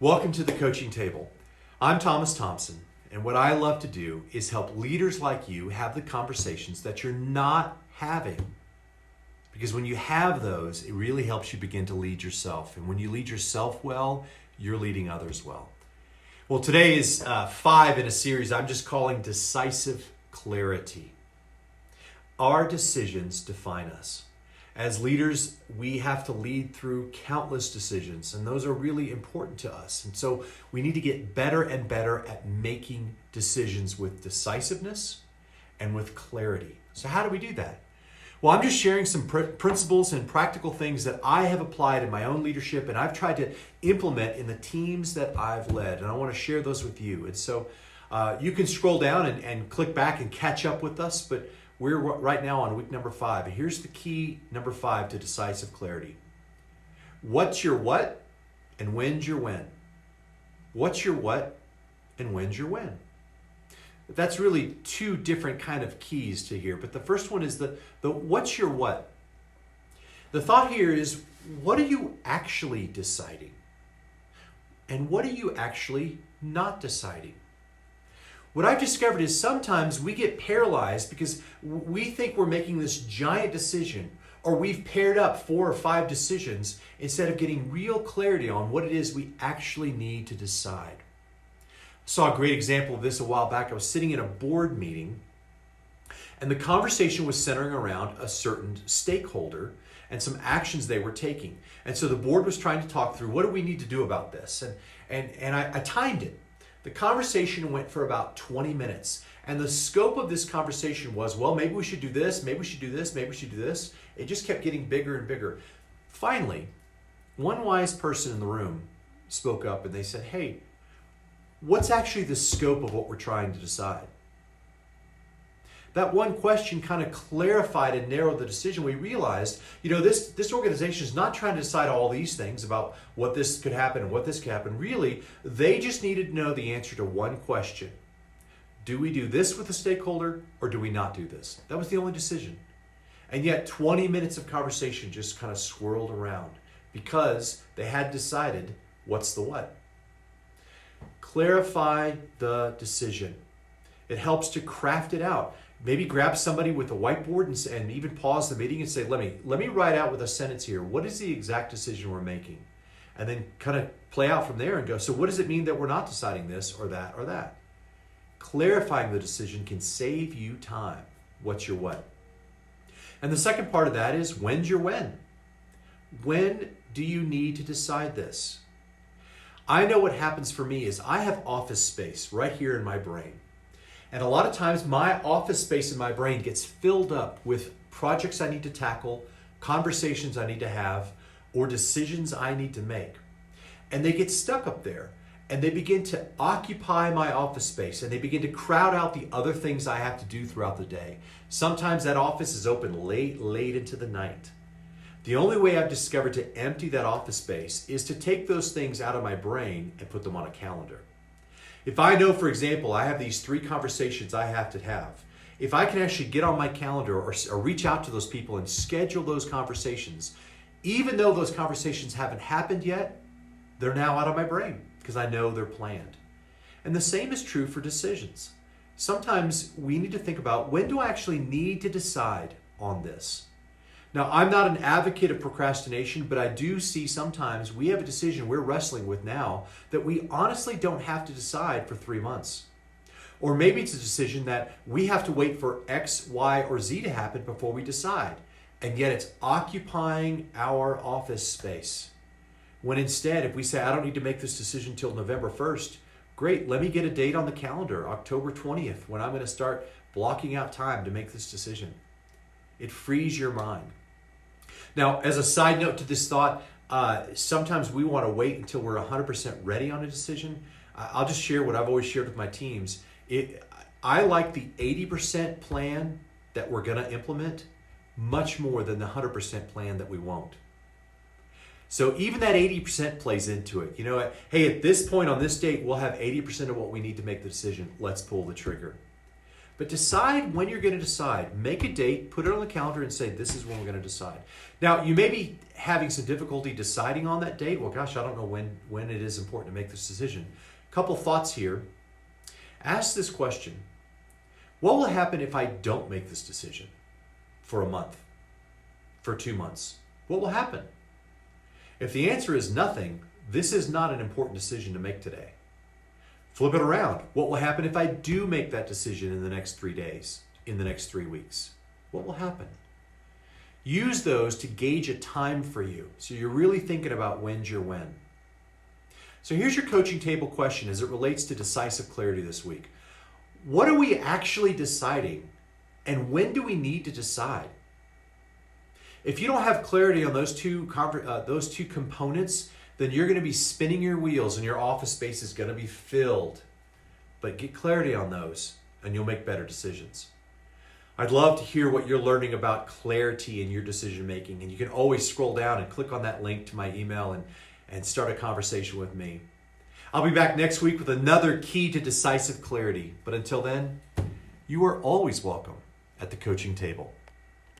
Welcome to the coaching table. I'm Thomas Thompson, and what I love to do is help leaders like you have the conversations that you're not having. Because when you have those, it really helps you begin to lead yourself. And when you lead yourself well, you're leading others well. Well, today is 5 in a series I'm just calling Decisive Clarity. Our decisions define us. As leaders, we have to lead through countless decisions, and those are really important to us. And so we need to get better and better at making decisions with decisiveness and with clarity. So how do we do that? Well, I'm just sharing some principles and practical things that I have applied in my own leadership and I've tried to implement in the teams that I've led, and I want to share those with you. And so you can scroll down and click back and catch up with us, but we're right now on week number 5. Here's the key, number 5, to decisive clarity. What's your what and when's your when? What's your what and when's your when? That's really 2 different kind of keys to here. But the first one is the what's your what? The thought here is, what are you actually deciding? And what are you actually not deciding? What I've discovered is sometimes we get paralyzed because we think we're making this giant decision, or we've paired up 4 or 5 decisions instead of getting real clarity on what it is we actually need to decide. I saw a great example of this a while back. I was sitting in a board meeting, and the conversation was centering around a certain stakeholder and some actions they were taking. And so the board was trying to talk through, what do we need to do about this? And I timed it. The conversation went for about 20 minutes. And the scope of this conversation was, well, maybe we should do this, maybe we should do this, maybe we should do this. It just kept getting bigger and bigger. Finally, one wise person in the room spoke up and they said, hey, what's actually the scope of what we're trying to decide? That one question kind of clarified and narrowed the decision. We realized, this organization is not trying to decide all these things about what this could happen and what this could happen. Really, they just needed to know the answer to one question. Do we do this with the stakeholder or do we not do this? That was the only decision. And yet 20 minutes of conversation just kind of swirled around because they had decided what's the what. Clarify the decision. It helps to craft it out. Maybe grab somebody with a whiteboard and even pause the meeting and say, let me write out with a sentence here. What is the exact decision we're making? And then kind of play out from there and go, so what does it mean that we're not deciding this or that or that? Clarifying the decision can save you time. What's your what? And the second part of that is, when's your when? When do you need to decide this? I know what happens for me is I have office space right here in my brain. And a lot of times my office space in my brain gets filled up with projects I need to tackle, conversations I need to have, or decisions I need to make. And they get stuck up there and they begin to occupy my office space and they begin to crowd out the other things I have to do throughout the day. Sometimes that office is open late into the night. The only way I've discovered to empty that office space is to take those things out of my brain and put them on a calendar. If I know, for example, I have these 3 conversations I have to have, if I can actually get on my calendar or reach out to those people and schedule those conversations, even though those conversations haven't happened yet, they're now out of my brain because I know they're planned. And the same is true for decisions. Sometimes we need to think about, when do I actually need to decide on this? Now, I'm not an advocate of procrastination, but I do see sometimes we have a decision we're wrestling with now that we honestly don't have to decide for 3 months. Or maybe it's a decision that we have to wait for X, Y, or Z to happen before we decide. And yet it's occupying our office space. When instead, if we say, I don't need to make this decision till November 1st, great, let me get a date on the calendar, October 20th, when I'm going to start blocking out time to make this decision. It frees your mind. Now, as a side note to this thought, sometimes we want to wait until we're 100% ready on a decision. I'll just share what I've always shared with my teams. I like the 80% plan that we're going to implement much more than the 100% plan that we won't. So even that 80% plays into it. Hey, at this point on this date, we'll have 80% of what we need to make the decision. Let's pull the trigger. But decide when you're going to decide. Make a date, put it on the calendar, and say, this is when we're going to decide. Now, you may be having some difficulty deciding on that date. Well, gosh, I don't know when it is important to make this decision. A couple thoughts here. Ask this question. What will happen if I don't make this decision for a month, for 2 months? What will happen? If the answer is nothing, this is not an important decision to make today. Flip it around. What will happen if I do make that decision in the next 3 days, in the next 3 weeks? What will happen? Use those to gauge a time for you. So you're really thinking about when's your when. So here's your coaching table question as it relates to decisive clarity this week. What are we actually deciding, and when do we need to decide? If you don't have clarity on those two components, then you're going to be spinning your wheels and your office space is going to be filled. But get clarity on those and you'll make better decisions. I'd love to hear what you're learning about clarity in your decision making. And you can always scroll down and click on that link to my email and start a conversation with me. I'll be back next week with another key to decisive clarity. But until then, you are always welcome at the coaching table.